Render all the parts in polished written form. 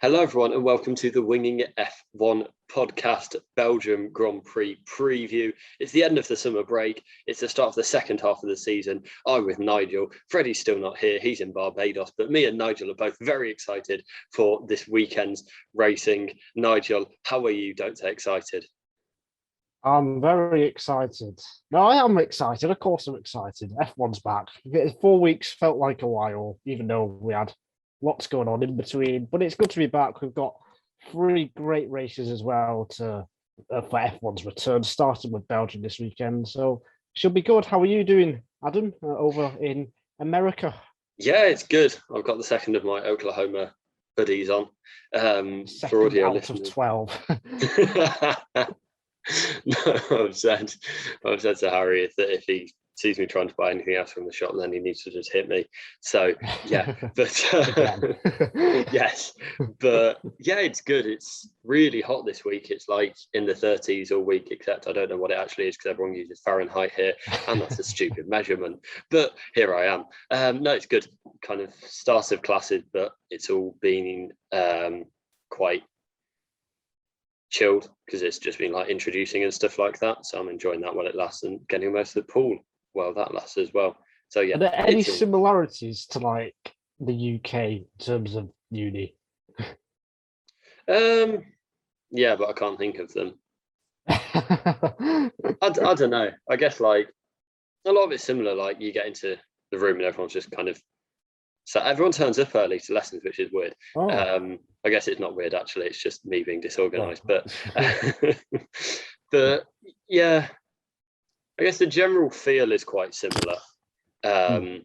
Hello, everyone, and welcome to the Winging F1 podcast, Belgian Grand Prix Preview. It's the end of the summer break. It's the start of the second half of the season. I'm with Nigel. Freddie's still not here. He's in Barbados. But me and Nigel are both very excited for this weekend's racing. Nigel, how are you? Don't say excited. I'm very excited. No, I am excited. Of course I'm excited. F1's back. 4 weeks felt like a while, even though we had lots going on in between. But it's good to be back. We've got 3 great races as well for F1's return, starting with Belgium this weekend. So should be good. How are you doing, Adam, over in America? Yeah, it's good. I've got the second of my Oklahoma hoodies on. Second for audio out listeners. of 12. No, I've said to Harry that if he sees me trying to buy anything else from the shop, then he needs to just hit me. So yeah, but yes, but yeah, it's good. It's really hot this week. It's like in the 30s all week, except I don't know what it actually is because everyone uses Fahrenheit here, and that's a stupid measurement. But here I am. No, it's good. Kind of start of classes, but it's all been quite chilled because it's just been like introducing and stuff like that, so I'm enjoying that while it lasts and getting most of the pool while that lasts as well. So yeah, Are there any similarities to like the UK in terms of uni? Yeah, but I can't think of them. I don't know. I guess like a lot of it's similar. Like you get into the room and everyone's just kind of, so everyone turns up early to lessons, which is weird. Oh. I guess it's not weird, actually. It's just me being disorganized. But yeah, I guess the general feel is quite similar in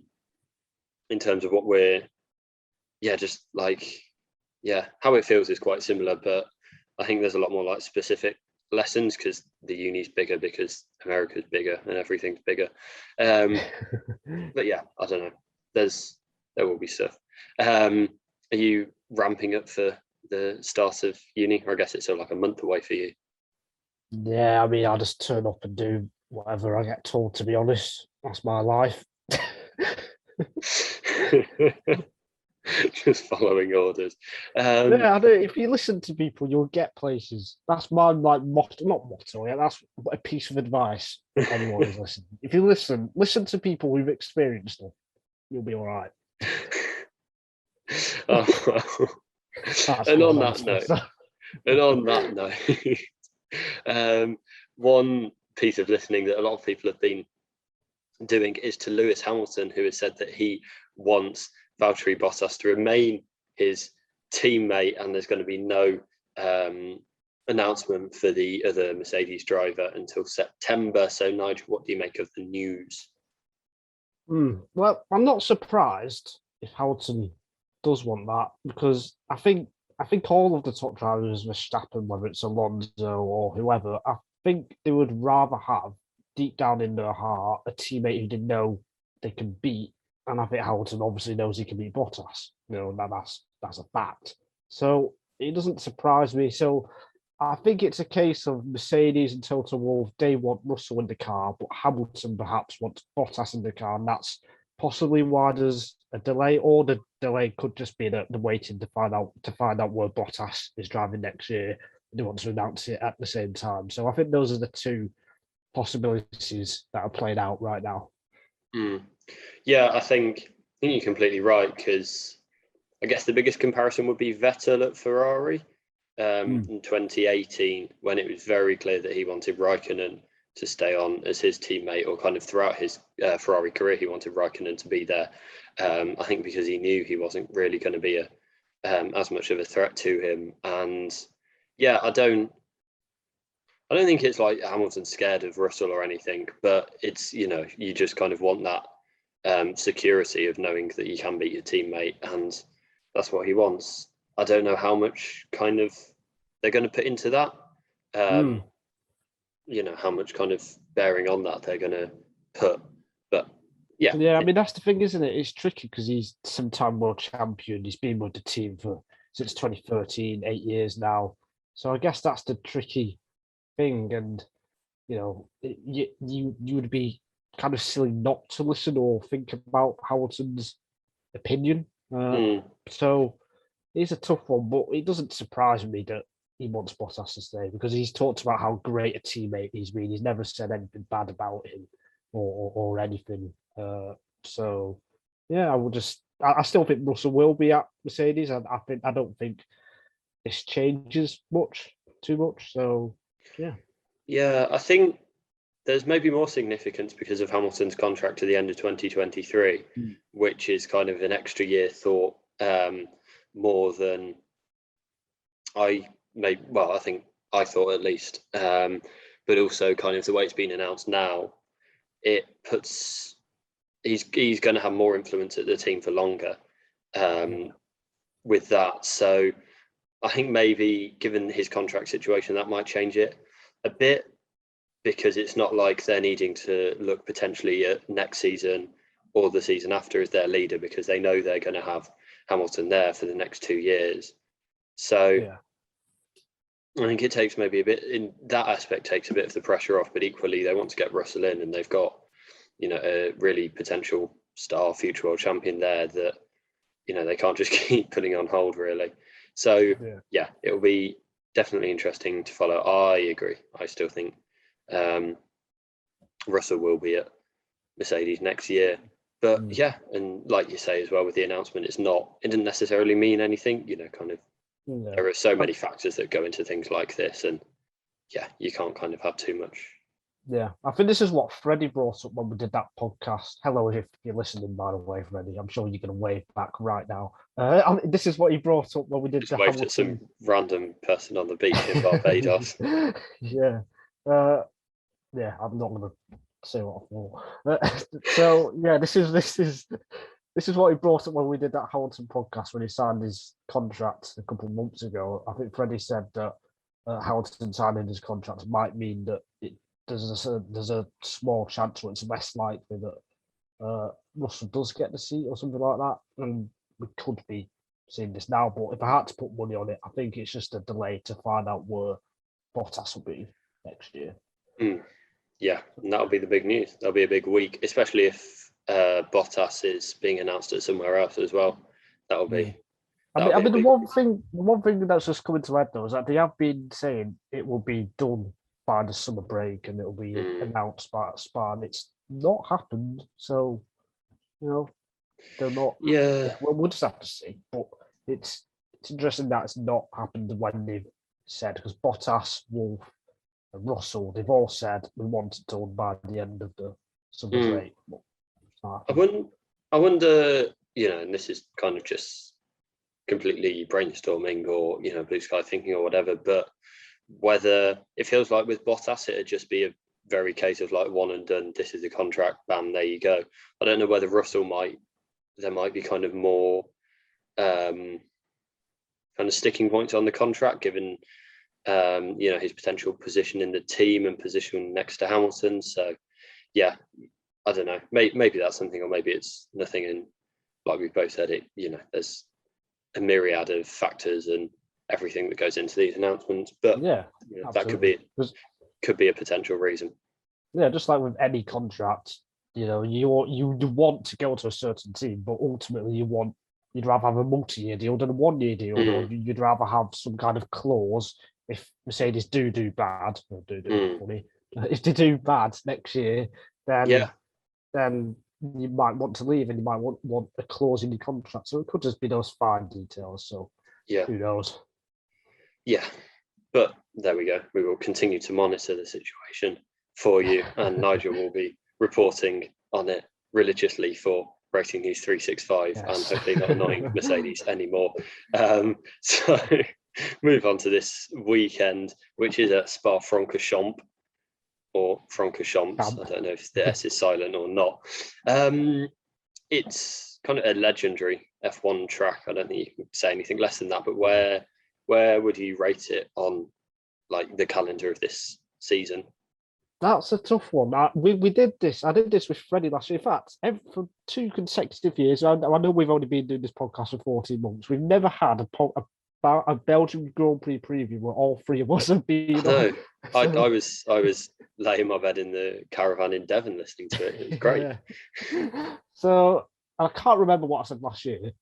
terms of what we're, just like, how it feels is quite similar. But I think there's a lot more like specific lessons because the uni's bigger because America's bigger and everything's bigger. But yeah, I don't know. There will be stuff. Are you ramping up for the start of uni? Or I guess it's still like a month away for you. Yeah, I mean, I just turn up and do whatever I get told, to be honest. That's my life. Just following orders. Yeah, I know. If you listen to people, you'll get places. That's my like motto, not motto. Yeah, that's a piece of advice. Anyone who's listening, if you listen to people who've experienced it, you'll be all right. And on that note, one piece of listening that a lot of people have been doing is to Lewis Hamilton, who has said that he wants Valtteri Bottas to remain his teammate, and there's going to be no announcement for the other Mercedes driver until September. So, Nigel, what do you make of the news? Well, I'm not surprised if Hamilton does want that, because I think all of the top drivers, Verstappen, whether it's Alonso or whoever, I think they would rather have deep down in their heart a teammate who they know they can beat. And I think Hamilton obviously knows he can beat Bottas. That's a fact. So it doesn't surprise me. So I think it's a case of Mercedes and Toto Wolff, they want Russell in the car, but Hamilton perhaps wants Bottas in the car, and that's possibly why there's a delay, or the delay could just be the waiting to find out where Bottas is driving next year. They want to announce it at the same time. So I think those are the 2 possibilities that are played out right now. Yeah, I think you're completely right, because I guess the biggest comparison would be Vettel at Ferrari in 2018, when it was very clear that he wanted Raikkonen to stay on as his teammate, or kind of throughout his Ferrari career, he wanted Raikkonen to be there. I think because he knew he wasn't really going to be as much of a threat to him. And yeah, I don't think it's like Hamilton's scared of Russell or anything, but it's, you just kind of want that security of knowing that you can beat your teammate, and that's what he wants. I don't know how much kind of they're going to put into that. How much kind of bearing on that they're going to put. But yeah. Yeah, I mean, that's the thing, isn't it? It's tricky because he's sometime world champion. He's been with the team since 2013, 8 years now. So I guess that's the tricky thing. And, you would be kind of silly not to listen or think about Hamilton's opinion. So it's a tough one, but it doesn't surprise me that he wants Bottas to stay because he's talked about how great a teammate he's been. He's never said anything bad about him or anything. So yeah, I still think Russell will be at Mercedes. I don't think this changes too much. So yeah. Yeah, I think there's maybe more significance because of Hamilton's contract to the end of 2023, which is kind of an extra year thought more than I think I thought at least. But also kind of the way it's been announced now, it puts he's going to have more influence at the team for longer with that. So I think maybe given his contract situation, that might change it a bit because it's not like they're needing to look potentially at next season or the season after as their leader because they know they're going to have Hamilton there for the next 2 years. So I think it takes maybe a bit in that aspect, takes a bit of the pressure off, but equally they want to get Russell in and they've got, a really potential star future world champion there that, they can't just keep putting on hold really. So yeah, it'll be definitely interesting to follow. I agree. I still think Russell will be at Mercedes next year. But yeah, and like you say as well with the announcement, it didn't necessarily mean anything, there are so many factors that go into things like this and yeah, you can't kind of have too much. Yeah, I think this is what Freddie brought up when we did that podcast. Hello, if you're listening, by the way, Freddie. I'm sure you're going to wave back right now. This is what he brought up when we did just waved at some random person on the beach in Barbados. Yeah, I'm not going to say what I thought. So yeah, this is what he brought up when we did that Hamilton podcast when he signed his contract a couple of months ago. I think Freddie said that Hamilton signing his contract might mean that there's a small chance, or it's less likely that Russell does get the seat or something like that. And we could be seeing this now, but if I had to put money on it, I think it's just a delay to find out where Bottas will be next year. Yeah, and that'll be the big news. That'll be a big week, especially if Bottas is being announced at somewhere else as well. That'll be. The one thing that's just coming to head though is that they have been saying it will be done by the summer break and it will be announced by Spa, and it's not happened. So, they're not. Yeah, we'll just have to see. But it's interesting that it's not happened when they've said, because Bottas, Wolff, and Russell, they've all said we want it done by the end of the summer break. I wonder, and this is kind of just completely brainstorming or blue sky thinking or whatever, but whether it feels like with Bottas it'd just be a very case of like one and done, this is the contract, bam, there you go. I don't know whether Russell there might be kind of more kind of sticking points on the contract given his potential position in the team and position next to Hamilton. So yeah, I don't know, maybe that's something, or maybe it's nothing, and like we've both said, it there's a myriad of factors and everything that goes into these announcements, but that could be a potential reason. Yeah, just like with any contract, you want to go to a certain team, but ultimately you'd rather have a multi-year deal than a 1-year deal, or you'd rather have some kind of clause if Mercedes do bad, or funny, if they do bad next year, then you might want to leave and you might want a clause in your contract. So it could just be those fine details. So who knows? Yeah, but there we go. We will continue to monitor the situation for you, and Nigel will be reporting on it religiously for Racing News 365, and hopefully not annoying Mercedes anymore. So move on to this weekend, which is at Spa-Francorchamps, or Francorchamps. I don't know if the S is silent or not. It's kind of a legendary F1 track. I don't think you can say anything less than that, but where would you rate it on like the calendar of this season? That's a tough one. We did this. I did this with Freddie last year. In fact, for 2 consecutive years, I know we've only been doing this podcast for 14 months. We've never had a Belgian Grand Prix preview where all 3 of us have been. No, I was laying my bed in the caravan in Devon listening to it. It was great. So I can't remember what I said last year,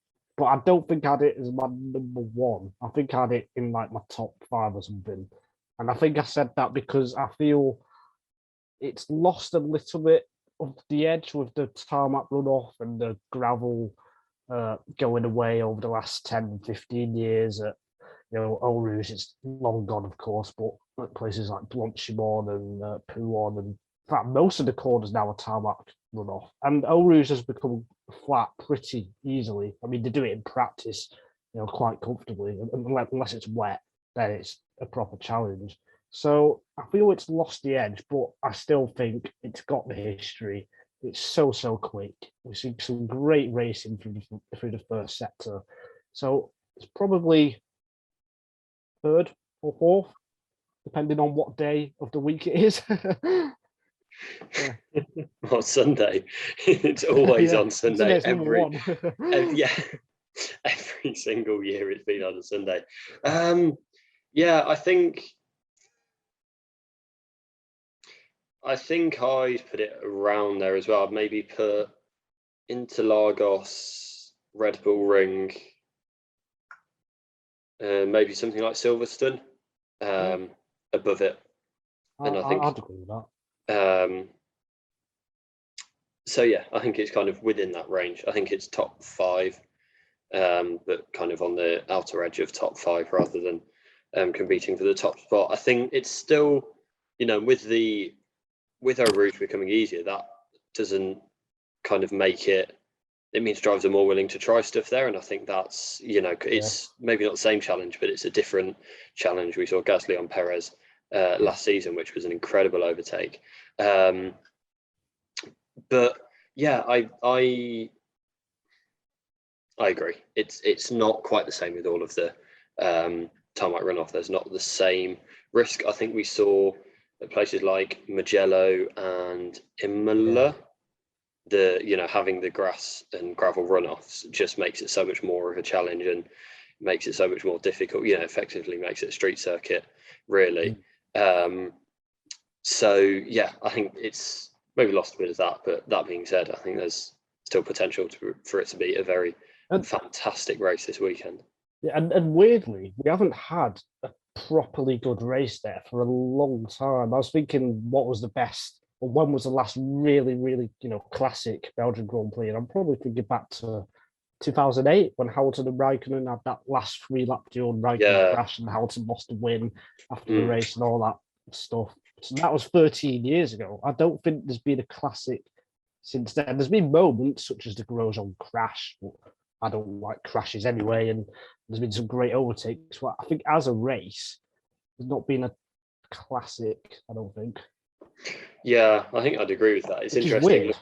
but I don't think I had it as my number one. I think I had it in like my top 5 or something. And I think I said that because I feel it's lost a little bit of the edge with the tarmac runoff and the gravel going away over the last 10, 15 years. Eau Rouge, it's long gone, of course, but places like Blanchimont and Pouon, and in fact, most of the corners now are tarmac runoff. And Eau Rouge has become flat pretty easily. I mean, they do it in practice, quite comfortably. Unless it's wet, then it's a proper challenge. So I feel it's lost the edge, but I still think it's got the history. It's so quick. We've seen some great racing through the first sector. So it's probably 3rd or 4th, depending on what day of the week it is. Well, Sunday. It's always on Sunday. Every single year it's been on a Sunday. I think I'd put it around there as well. I'd maybe put Interlagos, Red Bull Ring, maybe something like Silverstone above it. And I think I'd agree with that. I think it's kind of within that range. I think it's top 5, but kind of on the outer edge of top 5 rather than competing for the top spot. I think it's still, with our route becoming easier, that doesn't kind of make it. It means drivers are more willing to try stuff there, and I think that's it's maybe not the same challenge, but it's a different challenge. We saw Gasly on Perez last season, which was an incredible overtake. But yeah, I agree. It's not quite the same with all of the tarmac runoff. There's not the same risk. I think we saw at places like Mugello and Imola. Having the grass and gravel runoffs just makes it so much more of a challenge and makes it so much more difficult. Effectively makes it a street circuit, really. I think it's maybe lost a bit of that. But that being said, I think there's still potential for it to be a very fantastic race this weekend. Yeah, and weirdly, we haven't had a properly good race there for a long time. I was thinking, what was the best? Or when was the last really, really, classic Belgian Grand Prix? And I'm probably thinking back to 2008 when Hamilton and Raikkonen had that last 3-lap duel and Raikkonen crashed and Hamilton lost the win after the race and all that stuff. So that was 13 years ago. I don't think there's been a classic since then. There's been moments such as the Grosjean crash. I don't like crashes anyway, and there's been some great overtakes. But I think as a race, there's not been a classic, I don't think. Yeah, I think I'd agree with that. It's interesting.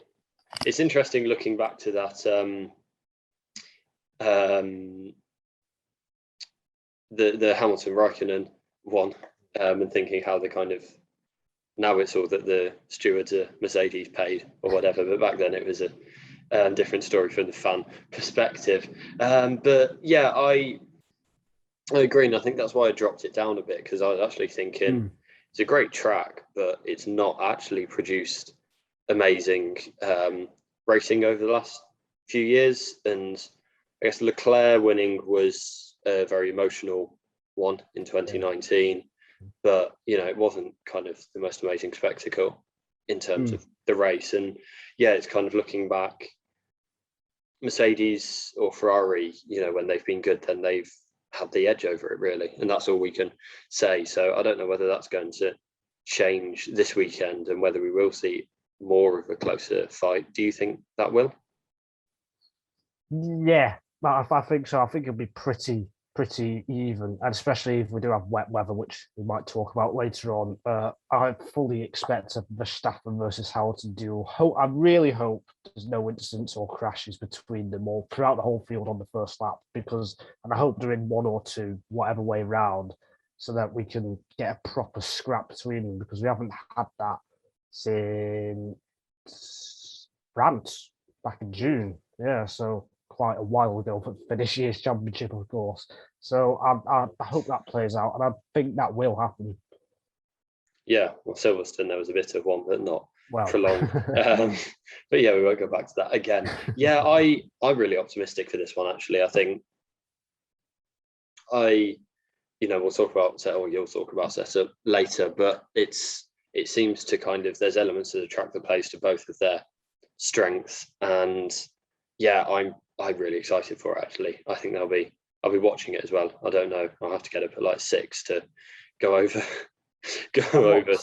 It's interesting looking back to that the Hamilton Raikkonen one and thinking how they kind of now it's all that the stewards are Mercedes paid or whatever, but back then it was a different story from the fan perspective. But yeah, I agree, and I think that's why I dropped it down a bit, because I was actually thinking it's a great track, but it's not actually produced amazing racing over the last few years. And I guess Leclerc winning was a very emotional one in 2019, but it wasn't kind of the most amazing spectacle in terms of the race. And yeah, it's kind of looking back, Mercedes or Ferrari, when they've been good, then they've had the edge over it, really, and that's all we can say. So I don't know whether that's going to change this weekend and whether we will see more of a closer fight. Do you think that will? Yeah, I think so. I think it'll be pretty even, and especially if we do have wet weather, which we might talk about later on. I fully expect a Verstappen versus Hamilton duel. I really hope there's no incidents or crashes between them or throughout the whole field on the first lap, and I hope they're in one or two, whatever way round, so that we can get a proper scrap between them, because we haven't had that since France back in June. Yeah, so quite a while ago for this year's championship, of course. So I hope that plays out, and I think that will happen. Yeah, well, Silverstone, there was a bit of one, but not prolonged. But yeah, we won't go back to that again. Yeah, I'm really optimistic for this one, actually. I think we'll talk about you'll talk about setup later, but it seems to kind of, there's elements of the track that plays to both of their strengths, and yeah, I'm really excited for it, actually. I think I'll be watching it as well. I don't know, I'll have to get up at like 6 to go over over.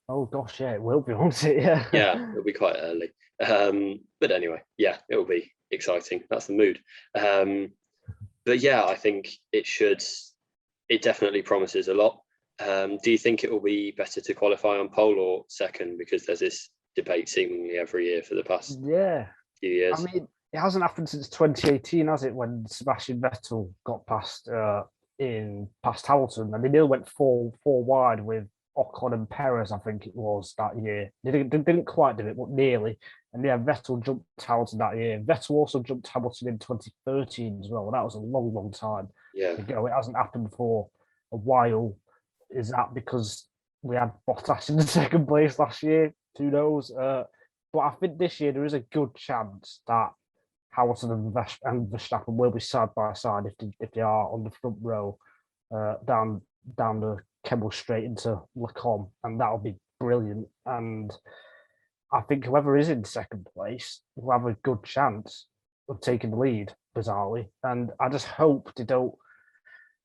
Oh gosh, yeah, it will be, won't it? Yeah. Yeah, it'll be quite early. But anyway, yeah, it'll be exciting. That's the mood. But yeah, I think it definitely promises a lot. Do you think it will be better to qualify on pole or second? Because there's this debate seemingly every year for the past few years. I mean, it hasn't happened since 2018, has it? When Sebastian Vettel got past Hamilton, and they nearly went four wide with Ocon and Perez, I think it was, that year. They didn't quite do it, but nearly. And yeah, Vettel jumped Hamilton that year. Vettel also jumped Hamilton in 2013 as well. That was a long, long time ago. It hasn't happened for a while. Is that because we had Bottas in the second place last year? Who knows? But I think this year there is a good chance that Hamilton and Verstappen will be side by side if they are on the front row down the Kemmel Straight into Le Mans, and that'll be brilliant. And I think whoever is in second place will have a good chance of taking the lead, bizarrely. And I just hope they don't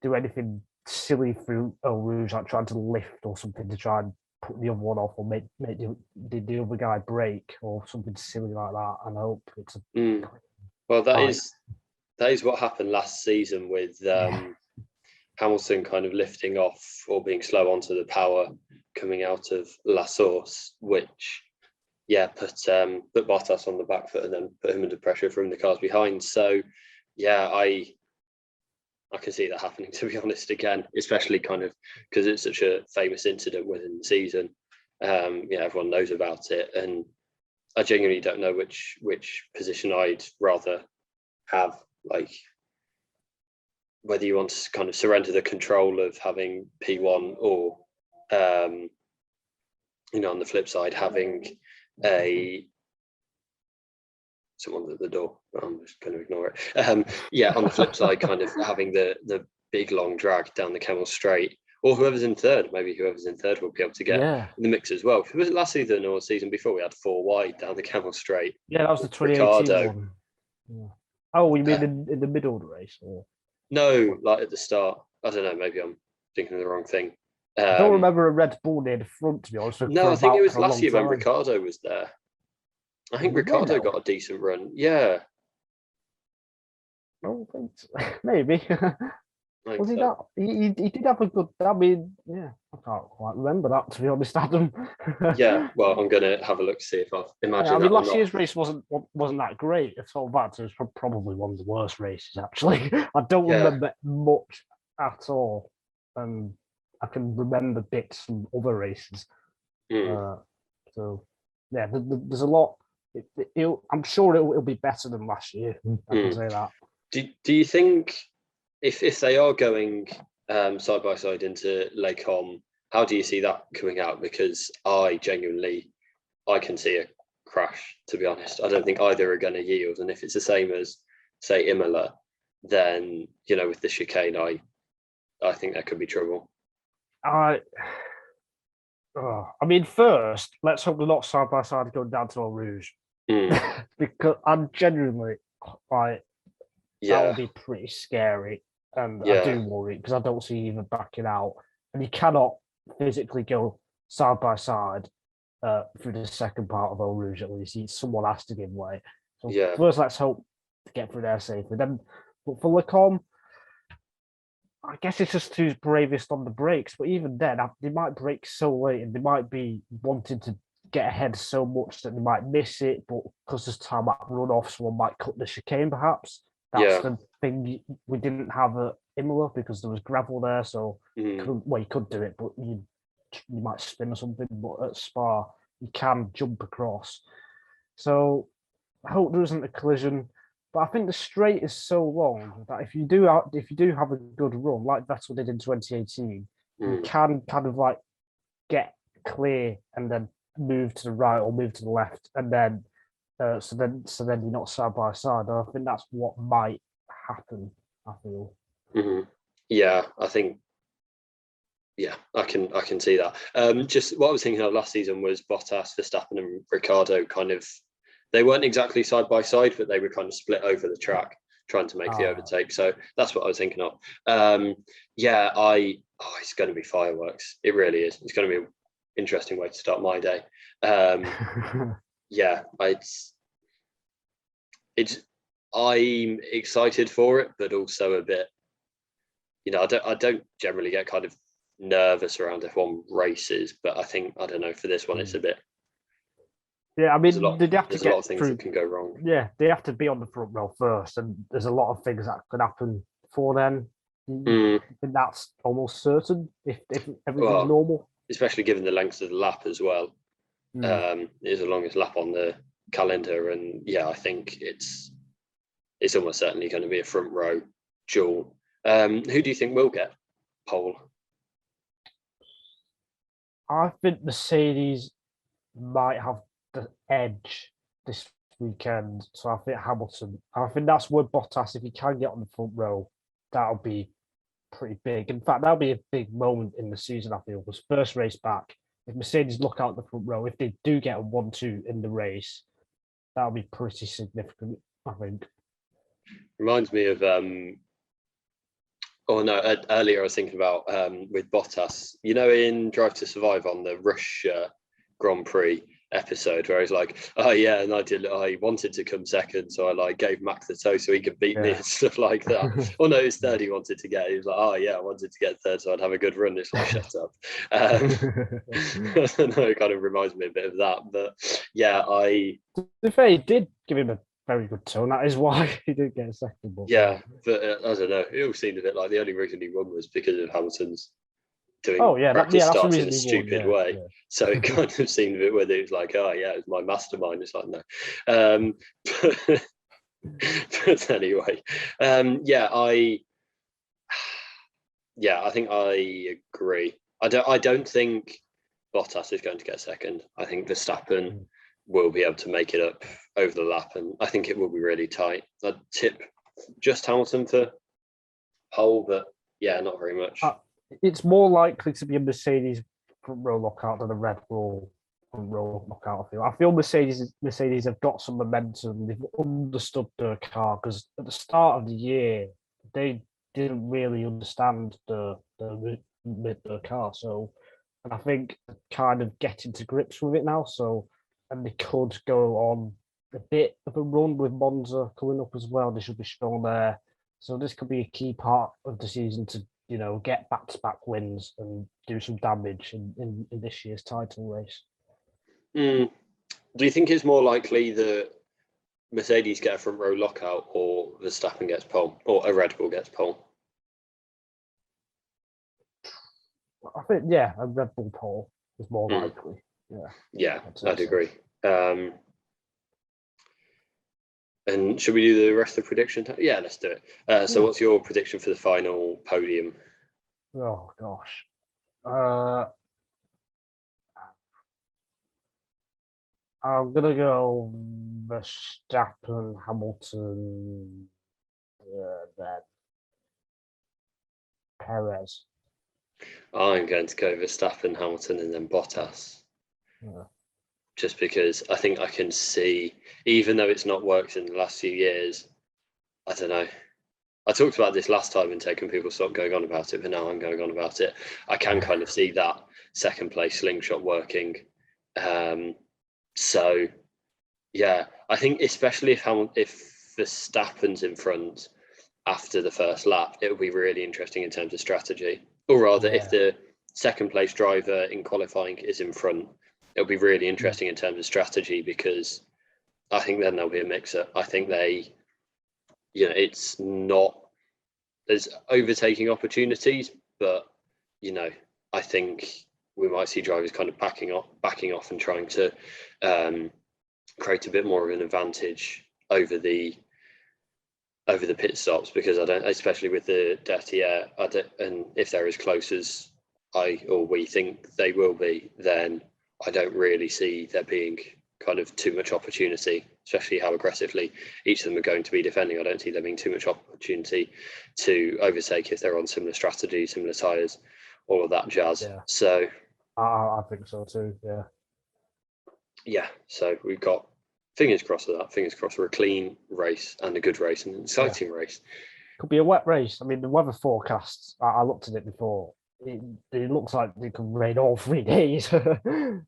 do anything silly through Eau Rouge, like trying to lift or something to try and put the other one off, or make the other guy break or something silly like that. And I hope it's a well, that is what happened last season with Hamilton kind of lifting off or being slow onto the power coming out of La Source, which put Bottas on the back foot and then put him under pressure from the cars behind. So yeah, I can see that happening, to be honest, again, especially kind of because it's such a famous incident within the season. Everyone knows about it, and I genuinely don't know which position I'd rather have, like whether you want to kind of surrender the control of having P1 or, on the flip side, having someone at the door. I'm just going to ignore it. On the flip side, kind of having the big long drag down the Kemmel Straight, or whoever's in third. Maybe whoever's in third will be able to get in the mix as well. Was it last season or season before we had 4 wide down the Kemmel Straight? Yeah, that was the 2018 one. Yeah. Oh, you mean in the middle of the race? Or? No, like at the start. I don't know. Maybe I'm thinking of the wrong thing. I don't remember a Red Bull near the front, to be honest. No, I think it was last year when Ricciardo was there. I think Ricciardo got a decent run. Yeah. I don't think so. Maybe. Was he that? He did have a good. I mean, yeah, I can't quite remember that, to be honest, Adam. Yeah, well, I'm gonna have a look to see if I imagine. I mean, last year's race wasn't that great at all. That it was probably one of the worst races, actually. I don't remember much at all, and I can remember bits from other races. So yeah, there's a lot. I'm sure it'll be better than last year. I can say that. Do you think if they are going side by side into Les Combes, how do you see that coming out? Because I can see a crash, to be honest. I don't think either are going to yield, and if it's the same as, say, Imola, then with the chicane, I think there could be trouble. I mean, first, let's hope they're not side by side going down to Eau Rouge, because I'm genuinely that would be pretty scary, and I do worry because I don't see either backing out, and you cannot physically go side by side through the second part of Eau Rouge. At least someone has to give way. So first, let's hope to get through there safely. Then, but for Le Mans, I guess it's just who's bravest on the brakes. But even then, they might brake so late, and they might be wanting to get ahead so much that they might miss it. But because there's time at runoff, someone might cut the chicane, perhaps. That's the thing we didn't have at Imola because there was gravel there. So you could do it, but you might spin or something. But at Spa, you can jump across. So I hope there isn't a collision. But I think the straight is so long that if you do have a good run like Vettel did in 2018, you can kind of like get clear and then move to the right or move to the left, and then so then you're not side by side. And I think that's what might happen. I feel. Mm-hmm. Yeah, I think. Yeah, I can see that. Just what I was thinking of last season was Bottas, Verstappen, and Ricciardo. Kind of, they weren't exactly side by side, but they were kind of split over the track, trying to make the overtake. So that's what I was thinking of. It's going to be fireworks. It really is. It's going to be an interesting way to start my day. I'm excited for it, but also a bit. I don't generally get kind of nervous around F1 races, but I don't know, for this one it's a bit. Yeah, I mean, they have to there's a lot of things that can go wrong. Yeah, they have to be on the front row first, and there's a lot of things that could happen before then. I think that's almost certain if everything's normal. Especially given the length of the lap as well. It is the longest lap on the calendar, and I think it's almost certainly going to be a front row duel. Who do you think will get pole? I think Mercedes might have the edge this weekend. So I think Hamilton. I think that's where Bottas, if he can get on the front row, that'll be pretty big. In fact, that'll be a big moment in the season, I feel. Because first race back, if Mercedes look out the front row, if they do get a 1-2 in the race, that'll be pretty significant, I think. Reminds me of earlier I was thinking about with Bottas, in Drive to Survive on the Russia Grand Prix episode where he's like, oh yeah, and I wanted to come second, so I gave Mac the toe so he could beat me and stuff like that. Oh no, it was third he wanted to get. He was like, oh yeah, I wanted to get third so I'd have a good run. It's like, shut up. I don't know, it kind of reminds me a bit of that, but to be fair, he did give him a very good toe, and that is why he didn't get a second. But I don't know, it all seemed a bit like the only reason he won was because of Hamilton's doing practice starts in a stupid way. Yeah. So it kind of seemed a bit where it was like, oh yeah, it was my mastermind. It's like, no. But anyway, I think I agree. I don't think Bottas is going to get second. I think Verstappen will be able to make it up over the lap, and I think it will be really tight. I'd tip just Hamilton for pole, but not very much. It's more likely to be a Mercedes front row lockout than a Red Bull front row lockout. I feel Mercedes have got some momentum. They've understood their car, because at the start of the year they didn't really understand the car. So, and I think kind of getting to grips with it now. So, and they could go on a bit of a run with Monza coming up as well. They should be strong there. So this could be a key part of the season to get back-to-back wins and do some damage in this year's title race. Do you think it's more likely that Mercedes get a front row lockout, or Verstappen gets pole, or a Red Bull gets pole? I think, a Red Bull pole is more likely. Yeah, I'd agree. And should we do the rest of the prediction? Yeah, let's do it. So what's your prediction for the final podium? Oh, gosh. I'm going to go Verstappen, Hamilton, then Perez. I'm going to go Verstappen, Hamilton, and then Bottas. Yeah. Just because I think I can see, even though it's not worked in the last few years, I don't know. I talked about this last time and taking people stop going on about it, but now I'm going on about it. I can kind of see that second place slingshot working. So, I think especially if Verstappen's in front after the first lap, it will be really interesting in terms of strategy. Or rather, if the second place driver in qualifying is in front, it'll be really interesting in terms of strategy, because I think then there'll be a mix-up. I think it's not, there's overtaking opportunities, but, I think we might see drivers kind of backing off and trying to create a bit more of an advantage over the pit stops, because especially with the dirty air, and if they're as close as we think they will be, then I don't really see there being kind of too much opportunity, especially how aggressively each of them are going to be defending. I don't see there being too much opportunity to overtake if they're on similar strategies, similar tyres, all of that jazz. Yeah. So I think so too. Yeah. Yeah. So we've got fingers crossed for that. Fingers crossed for a clean race and a good race and an exciting race. Could be a wet race. I mean, the weather forecast, I looked at it before. It looks like it could rain all 3 days.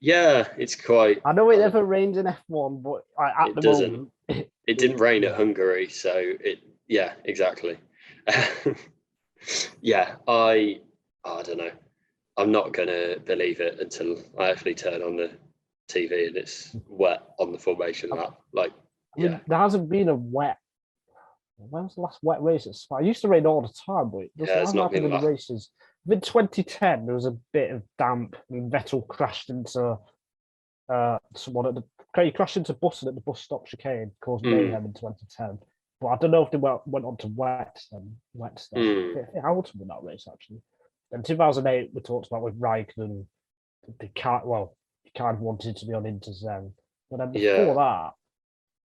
Yeah, it's quite. I know it never rains in F1, but at the doesn't. moment, it didn't rain at Hungary, so it. Yeah, exactly. Yeah, I don't know. I'm not gonna believe it until I actually turn on the TV and it's wet on the formation lap. Like, I mean, there hasn't been a wet. When was the last wet race at Spa? It used to rain all the time, but it it's hasn't not happened been in the races. In 2010, there was a bit of damp, and Vettel crashed into someone at the. He crashed into Button at the bus stop chicane, caused mayhem in 2010. But I don't know if they went on to wet stuff. I think Hamilton won that race actually. In 2008, we talked about with Raikkonen, they can't. Well, he kind of wanted to be on Interzen, but then before that,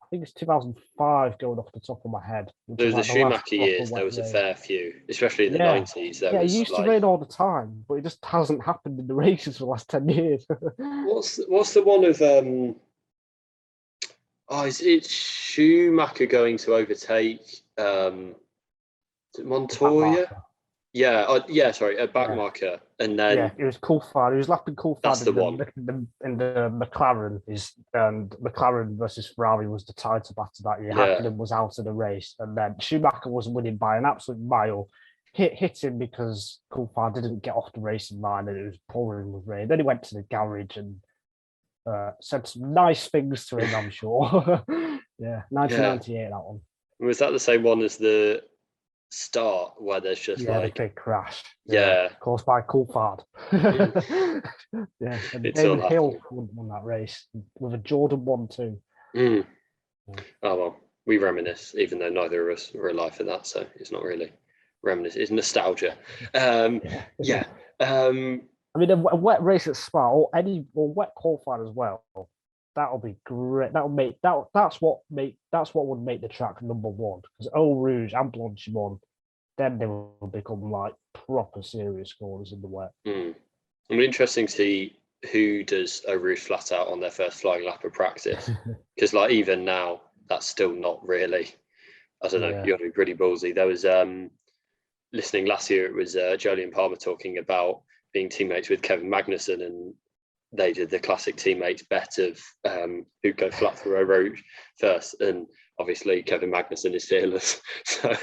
I think it's 2005 going off the top of my head. There was the Schumacher years, there was a fair few, especially in the 90s. It used to rain all the time, but it just hasn't happened in the races for the last 10 years. What's the one of it's Schumacher going to overtake Montoya? Sorry, a back marker, and then it was Coulthard. He was lapping Coulthard. That's the one. In the McLaren and McLaren versus Ferrari was the title battle that year. Hakkinen was out of the race, and then Schumacher was winning by an absolute mile. Hit him because Coulthard didn't get off the racing line and it was pouring with rain. Then he went to the garage and said some nice things to him, I'm sure. 1998, that one. Was that the same one as the start where there's just a big crash? Caused by Coulthard. And David Hill won that race with a Jordan 1-2. Oh well, we reminisce, even though neither of us were alive for that, so it's not really reminisce. It's nostalgia. I mean, a wet race at Spa or wet qualifier as well. That'll be great. That's what would make the track number one. Because Eau Rouge and Blanchimont, then they will become like proper serious scorers in the wet. It'll be interesting to see who does Eau Rouge flat out on their first flying lap of practice. Because like even now, that's still not really. I don't know. You got to be pretty ballsy. There was listening last year. It was Jolyon Palmer talking about being teammates with Kevin Magnussen, and they did the classic teammates bet of who'd go flat through Eau Rouge first. And obviously Kevin Magnussen is fearless, so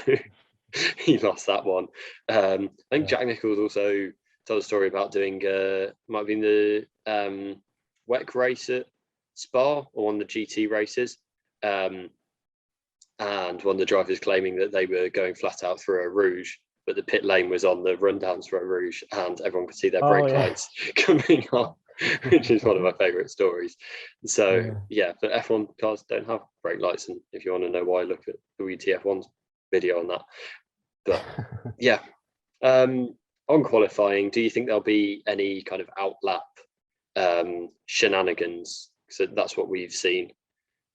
he lost that one. I think Jack Nicholls also told a story about doing might have been the WEC race at Spa or one of the GT races. And one of the drivers claiming that they were going flat out through Eau Rouge, but the pit lane was on the rundowns for Eau Rouge and everyone could see their brake lights coming on, which is one of my favourite stories. So, but F1 cars don't have brake lights. And if you want to know why, look at WTF1's video on that. But, on qualifying, do you think there'll be any kind of outlap shenanigans? So that's what we've seen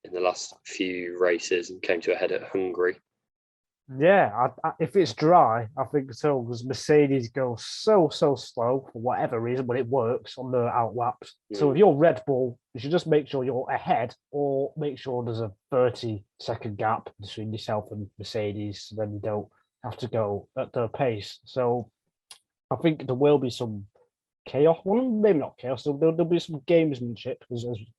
in the last few races and came to a head at Hungary. Yeah, if it's dry, I think so, because Mercedes go so slow for whatever reason, but it works on the outlaps. So if you're Red Bull, you should just make sure you're ahead or make sure there's a 30-second gap between yourself and Mercedes, so then you don't have to go at their pace. So I think there will be some chaos. Well, maybe not chaos. There'll be some gamesmanship,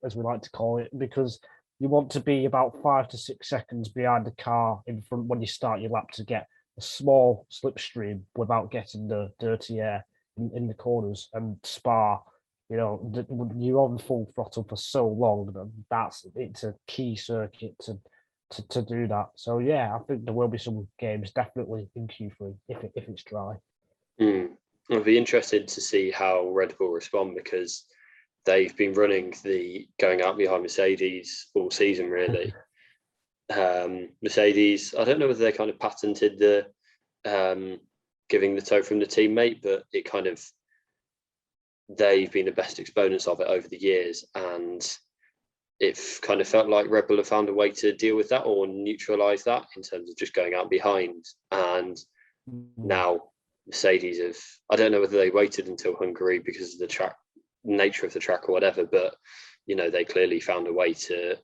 as we like to call it, because you want to be about 5 to 6 seconds behind the car in front when you start your lap to get a small slipstream without getting the dirty air in the corners. And Spa, you're on full throttle for so long that it's a key circuit to do that. So I think there will be some games definitely in Q3 if it's dry. I'll be interested to see how Red Bull respond, because they've been running the going out behind Mercedes all season, really. Mercedes, I don't know whether they kind of patented the giving the tow from the teammate, but it kind of they've been the best exponents of it over the years, and it kind of felt like Red Bull have found a way to deal with that or neutralise that in terms of just going out behind. And now Mercedes have, I don't know whether they waited until Hungary because of the track nature of the track or whatever, but they clearly found a way to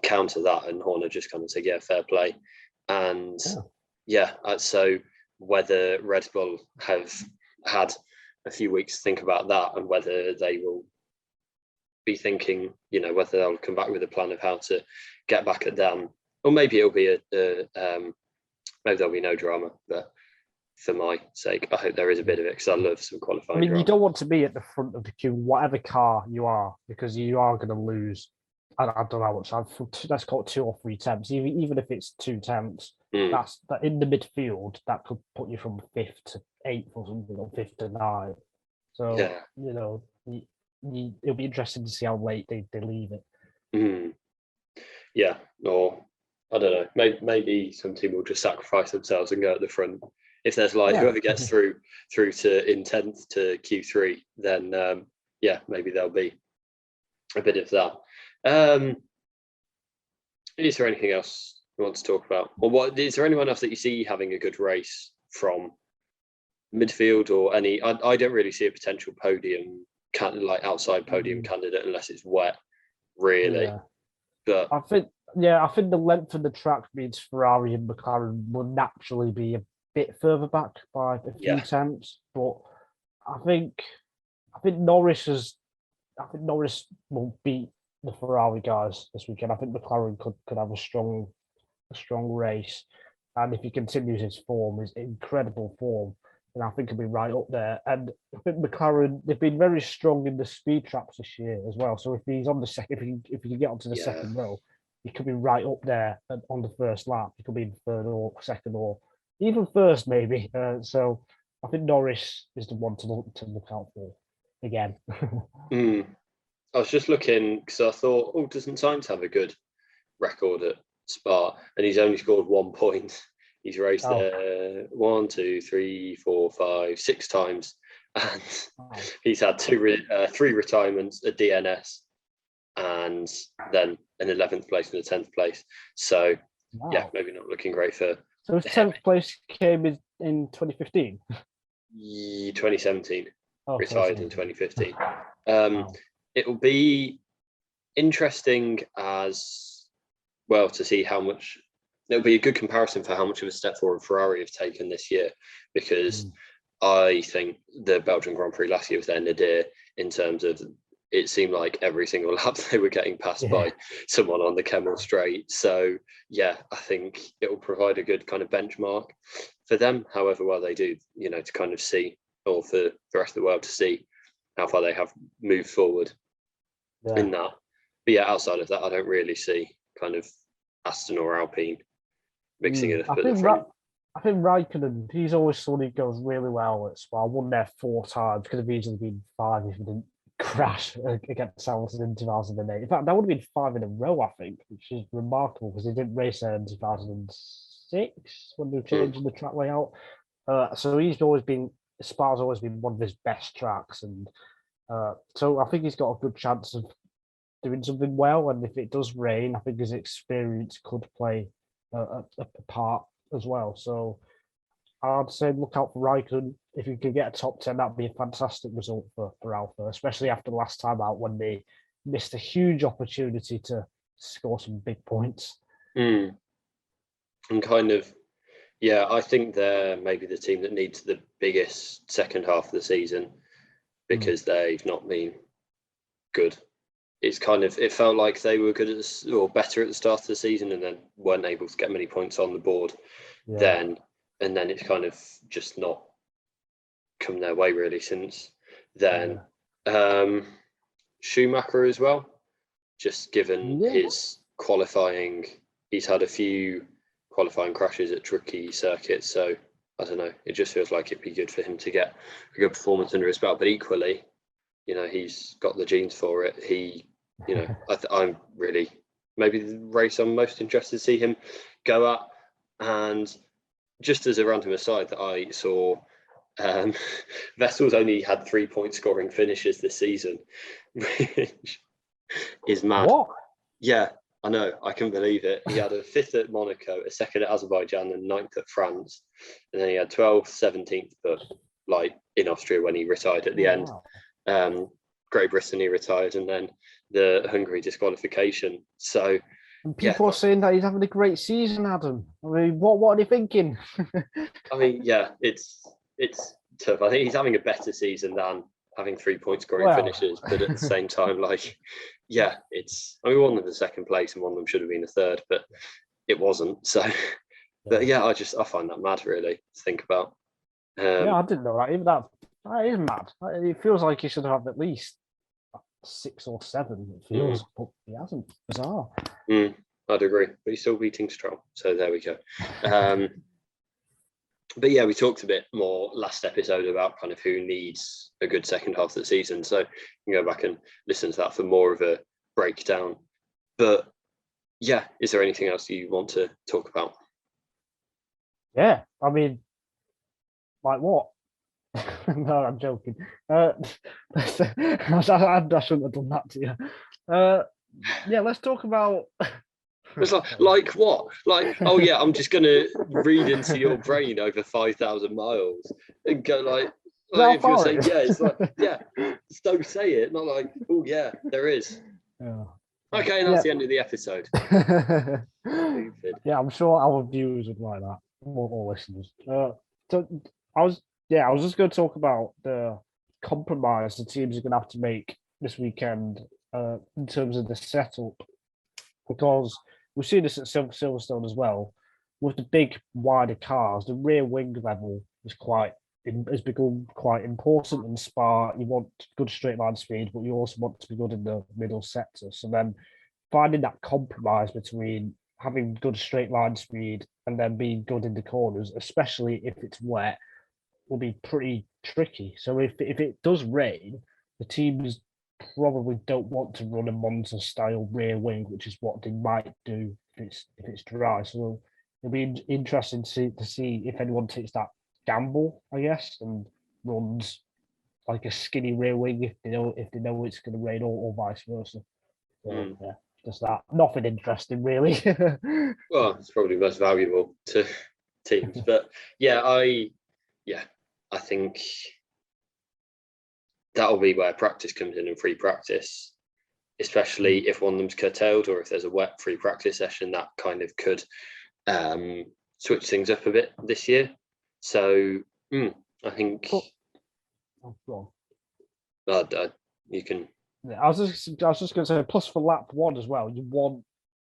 counter that, and Horner just kind of said, yeah, fair play. And so whether Red Bull have had a few weeks to think about that, and whether they will be thinking, whether they'll come back with a plan of how to get back at them, or maybe it'll be maybe there'll be no drama. But for my sake, I hope there is a bit of it, because I love some qualifying. I mean, drama. you don't want to be at the front of the queue, whatever car you are, because you are going to lose. I don't know how much. Let's call it 2 or 3 temps. Even if it's 2 temps, that's that in the midfield. That could put you from 5th to 8th or something, or 5th to 9th. So it'll be interesting to see how late they leave it. Yeah, or I don't know. Maybe some team will just sacrifice themselves and go at the front. If there's whoever gets through to in 10th to Q3, then maybe there'll be a bit of that. Is there anything else you want to talk about, or is there anyone else that you see having a good race from midfield or any? I don't really see a potential podium outside podium candidate unless it's wet, really. Yeah. But I think the length of the track means Ferrari and McLaren will naturally be a bit further back by a few temps, but I think Norris will beat the Ferrari guys this weekend. I think McLaren could have a strong race, and if he continues his form, his incredible form, then I think he'll be right up there. And I think McLaren, they've been very strong in the speed traps this year as well. So if he's on the second, if he can get onto the second row, he could be right up there on the first lap. He could be in third or second or even first, maybe. So I think Norris is the one to look out for again. I was just looking because I thought, doesn't Sainz have a good record at Spa? And he's only scored 1 point. He's raced there 1, 2, 3, 4, 5, 6 times, and he's had 3 retirements, a DNS, and then an 11th place and a 10th place. So maybe not looking great for. So his 10th place came in 2015. 2017. Retired in 2015. It will be interesting as well to see how much. It'll be a good comparison for how much of a step forward Ferrari have taken this year, because I think the Belgian Grand Prix last year was their nadir in terms of it seemed like every single lap they were getting passed by someone on the Kemmel straight. So I think it will provide a good kind of benchmark for them, however well they do, to kind of see, or for the rest of the world to see how far they have moved forward in that. But outside of that, I don't really see kind of Aston or Alpine mixing it up at the front. I think Raikkonen, he's always someone who goes really well at Spa. Won there 4 times. Could have easily been 5 if he didn't crash against Hamilton in 2008. In fact, that would have been 5 in a row, I think, which is remarkable because he didn't race there in 2006 when they were changing the track layout. So Spa's always been one of his best tracks, and so I think he's got a good chance of doing something well. And if it does rain, I think his experience could play a part as well. So I'd say look out for Raikkonen. If you could get a top 10, that'd be a fantastic result for Alpha, especially after the last time out when they missed a huge opportunity to score some big points. And kind of, I think they're maybe the team that needs the biggest second half of the season because they've not been good. It's kind of, it felt like they were good or better at the start of the season and then weren't able to get many points on the board then. And then it's kind of just not come their way really since then. Schumacher as well, just given his qualifying, he's had a few qualifying crashes at tricky circuits. So I don't know, it just feels like it'd be good for him to get a good performance under his belt. But equally, he's got the genes for it. I'm really, maybe the race I'm most interested to see him go at. And just as a random aside, that I saw Vettel's only had 3-point scoring finishes this season, which is mad. What? Yeah, I know. I couldn't believe it. He had a 5th at Monaco, a 2nd at Azerbaijan, and 9th at France. And then he had 12th, 17th, but like in Austria when he retired at the end. Wow. Great Britain, he retired, and then the Hungary disqualification. So And people are saying that he's having a great season, Adam. I mean, what are they thinking? I mean, yeah, it's tough. I think he's having a better season than having 3-point scoring finishes, but at the same time, like, yeah, I mean, one of them 2nd place and one of them should have been a 3rd, but it wasn't. So, but yeah, I find that mad, really, to think about. Yeah, I didn't know that. Even that is mad. It feels like he should have at least 6 or 7. It feels, but he hasn't. Bizarre. I'd agree, but he's still beating Stroll. So there we go. But yeah, we talked a bit more last episode about kind of who needs a good second half of the season. So you can go back and listen to that for more of a breakdown. But yeah, is there anything else you want to talk about? Yeah, I mean, like what? No, I'm joking. I shouldn't have done that to you. Yeah, let's talk about. It's like what? Like, oh yeah, I'm just gonna read into your brain over 5,000 miles and go like if you're saying yeah, it's like yeah, just don't say it. Not like oh yeah, there is. Yeah. Okay, and that's the end of the episode. Yeah, I'm sure our viewers would like that, or listeners. So I was just going to talk about the compromise the teams are going to have to make this weekend in terms of the setup, because we've seen this at Silverstone as well. With the big wider cars, the rear wing level has become quite important in Spa. You want good straight line speed, but you also want to be good in the middle sector. So then finding that compromise between having good straight line speed and then being good in the corners, especially if it's wet, will be pretty tricky. So if it does rain, the teams probably don't want to run a Monza style rear wing, which is what they might do if it's dry. So it'll be interesting to see if anyone takes that gamble, I guess, and runs like a skinny rear wing if they know it's going to rain, or vice versa. So, yeah, just that. Nothing interesting, really. Well, it's probably most valuable to teams, but yeah, I think that'll be where practice comes in and free practice, especially if one of them's curtailed or if there's a wet free practice session, that kind of could switch things up a bit this year. So I think you can. I was just going to say, plus for lap 1 as well, you want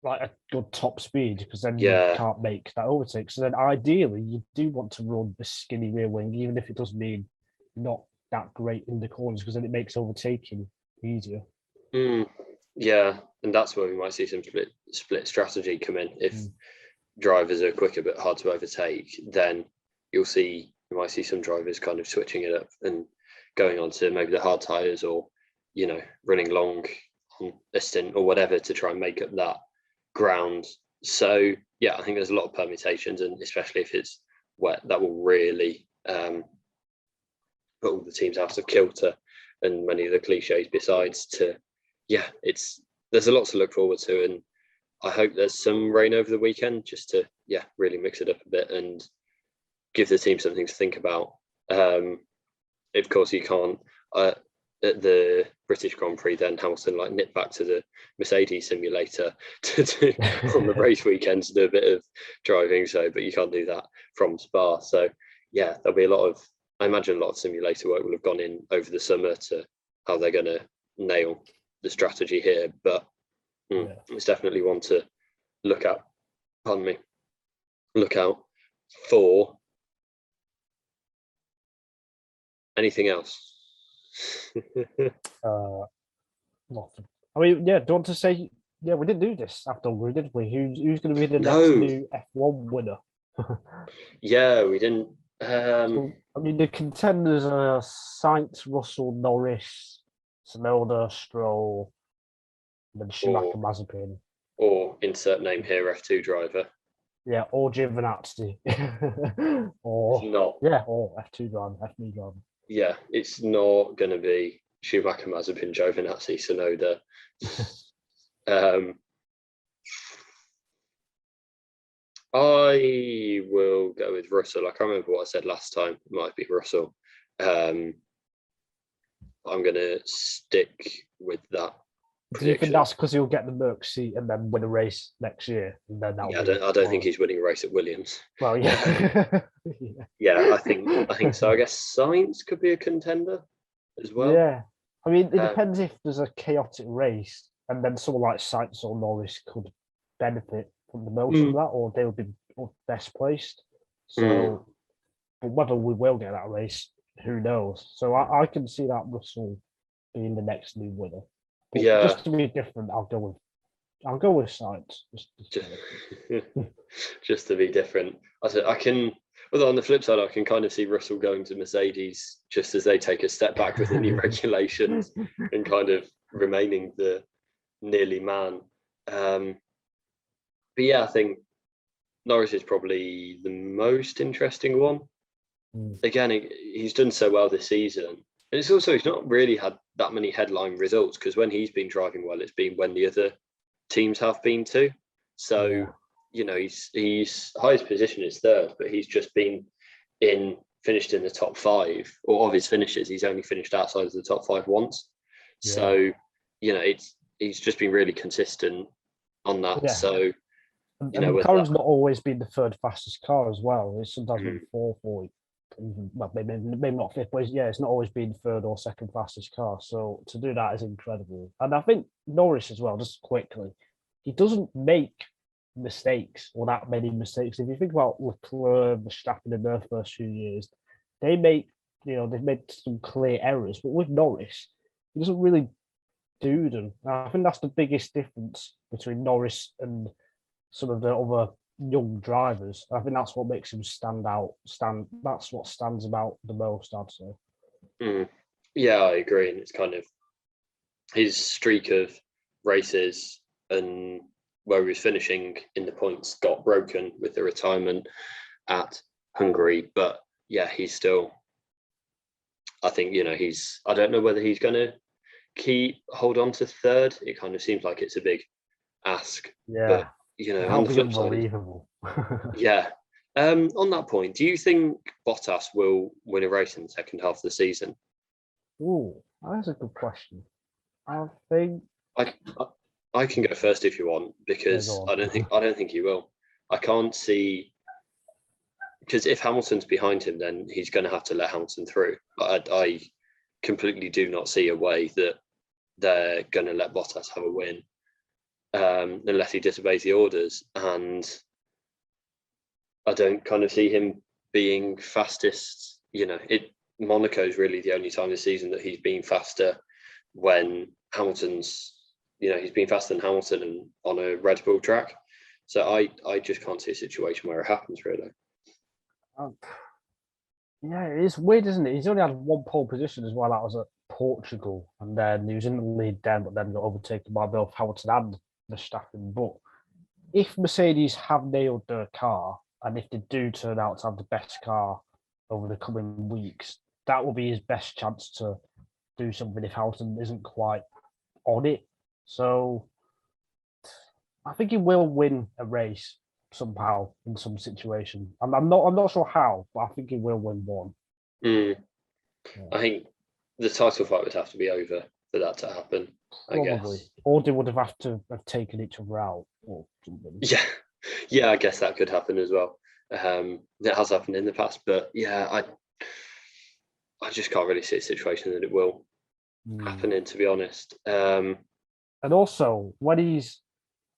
like a good top speed because then you can't make that overtake. So then ideally, you do want to run a skinny rear wing, even if it does mean not that great in the corners, because then it makes overtaking easier. Yeah, and that's where we might see some split strategy come in. If drivers are quicker but hard to overtake, then you might see some drivers kind of switching it up and going on to maybe the hard tyres, or running long on a stint or whatever to try and make up that ground. So yeah, I think there's a lot of permutations, and especially if it's wet, that will really put all the teams out of kilter, and many of the cliches besides. There's a lot to look forward to, and I hope there's some rain over the weekend just to really mix it up a bit and give the team something to think about. Of course, you can't at the British Grand Prix, then Hamilton nip back to the Mercedes simulator to do on the race weekend to do a bit of driving. So, but you can't do that from Spa. So yeah, there'll be I imagine a lot of simulator work will have gone in over the summer to how they're going to nail the strategy here. But it's definitely one to look out for. Anything else? Nothing. I mean, don't want to say, we didn't do this after all, did we? Who's going to be the next new F1 winner? Yeah, we didn't. So, I mean, the contenders are Sainz, Russell, Norris, Tsunoda, Stroll, and then Schumacher, Mazepin. Or insert name here, F2 driver. Yeah, or Giovinazzi. It's not. Or F2 driver, F3 driver. Yeah, it's not going to be Schumacher, Mazepin, Giovinazzi, Tsunoda. I will go with Russell. I can't remember what I said last time. It might be Russell. I'm going to stick with that. Do you think that's because he'll get the Merc seat and then win a race next year? And then I don't think he's winning a race at Williams. Well, yeah. Yeah, I think so. I guess Sainz could be a contender as well. Yeah. I mean, it depends if there's a chaotic race and then someone like Sainz or Norris could benefit from the most of that, or they'll be best placed. So, but whether we will get that race, who knows? So I can see that Russell being the next new winner. But just to be different, I'll go with Sainz. Just to be different. I can. Although on the flip side, I can kind of see Russell going to Mercedes just as they take a step back with the new regulations and kind of remaining the nearly man. But yeah, I think Norris is probably the most interesting one. Again, he's done so well this season. And it's also, he's not really had that many headline results because when he's been driving well, it's been when the other teams have been too. So, you know, he's highest position is third, but he's just been finished in the top 5, or of his finishes, he's only finished outside of the top 5 once. Yeah. So, you know, he's just been really consistent on that. Yeah. So, you know, the car's not always been the third fastest car as well. It's sometimes been fourth or well, maybe not fifth, but it's not always been third or second fastest car. So to do that is incredible. And I think Norris as well, just quickly, he doesn't make mistakes or that many mistakes. If you think about Leclerc, Verstappen in their first few years, they've made some clear errors. But with Norris, he doesn't really do them. And I think that's the biggest difference between Norris and some of the other young drivers. I think that's what makes him stand out. That's what stands him out the most, I'd say. Yeah, I agree. And it's kind of his streak of races and where he was finishing in the points got broken with the retirement at Hungary. But yeah, he's still, I think, you know, I don't know whether he's going to hold on to third. It kind of seems like it's a big ask. Yeah. But, you know, on the flip side, yeah. On that point, do you think Bottas will win a race in the second half of the season? Oh, that's a good question. I think I can go first if you want, because I don't think he will. I can't see, because if Hamilton's behind him, then he's going to have to let Hamilton through. But I completely do not see a way that they're going to let Bottas have a win. Unless he disobeys the orders, and I don't kind of see him being fastest. You know, Monaco's really the only time this season that he's been faster when Hamilton's. You know, he's been faster than Hamilton and on a Red Bull track. So I just can't see a situation where it happens really. Yeah, it's weird, isn't it? He's only had one pole position as well. That was at Portugal, and then he was in the lead then, but then got overtaken by both Hamilton and Verstappen. But if Mercedes have nailed their car, and if they do turn out to have the best car over the coming weeks, that will be his best chance to do something if Hamilton isn't quite on it. So I think he will win a race somehow in some situation. I'm not sure how, but I think he will win one. Yeah. I think the title fight would have to be over for that to happen. Probably. I guess. Or they would have to have taken each other out or something. Yeah, I guess that could happen as well. That has happened in the past, but yeah, I just can't really see a situation that it will happen in, to be honest. And also, he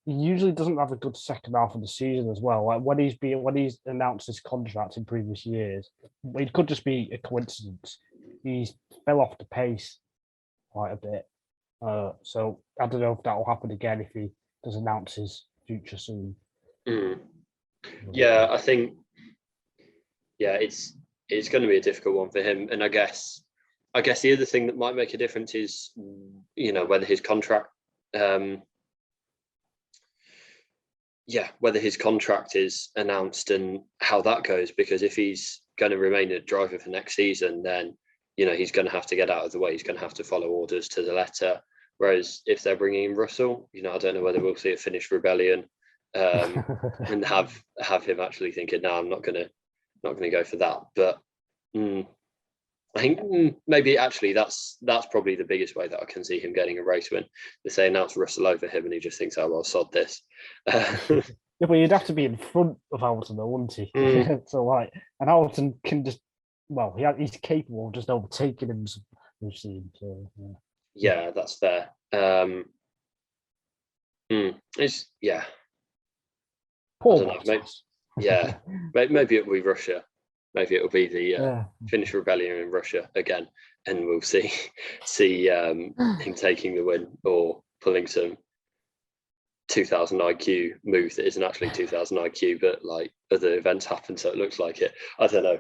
usually doesn't have a good second half of the season as well. Like when he's announced his contract in previous years, it could just be a coincidence. He's fell off the pace quite a bit. So I don't know if that will happen again if he does announce his future soon. Yeah, I think it's going to be a difficult one for him. And I guess the other thing that might make a difference is, you know, whether his contract whether his contract is announced and how that goes, because if he's going to remain a driver for next season, then, he's going to have to get out of the way. He's going to have to follow orders to the letter. Whereas if they're bringing in Russell, I don't know whether we'll see a Finnish rebellion and have him actually thinking, no, I'm not going to go for that. But I think maybe actually that's probably the biggest way that I can see him getting a race win. If they announce Russell over him and he just thinks, oh, well, sod this. Yeah, but you'd have to be in front of Hamilton, though, wouldn't he? So, and Hamilton can just, he's capable of just overtaking him, we've seen. So, yeah, that's fair. It's Poor I don't know, maybe it'll be Russia. Maybe it'll be the Finnish rebellion in Russia again, and we'll see him taking the win or pulling some 2000 IQ move that isn't actually 2000 IQ, but like other events happen, so it looks like it. I don't know.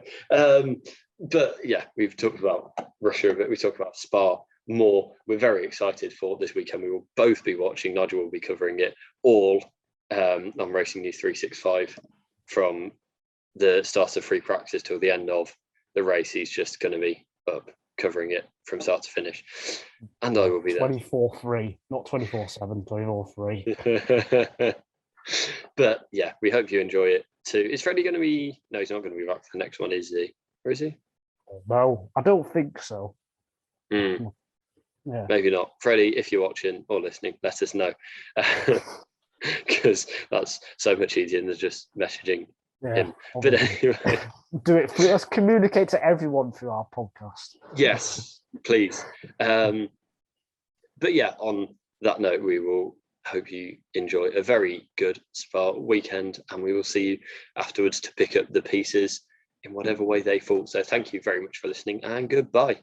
But yeah, we've talked about Russia a bit. We talked about Spa more. We're very excited for this weekend. We will both be watching. Nigel will be covering it all on Racing News 365 from the start of free practice till the end of the race. He's just going to be up covering it from start to finish, and I will be there 24/3, not 24/7, 24/3. But yeah, we hope you enjoy it too. Is Freddie going to be? No, he's not going to be back for the next one, is he? Or is he? No, I don't think so. Yeah. Maybe not. Freddie, if you're watching or listening, let us know, because that's so much easier than just messaging him. But anyway, do it. Let's communicate to everyone through our podcast. Yes, please. But yeah, on that note, we will hope you enjoy a very good Spa weekend, and we will see you afterwards to pick up the pieces in whatever way they fall. So thank you very much for listening, and goodbye.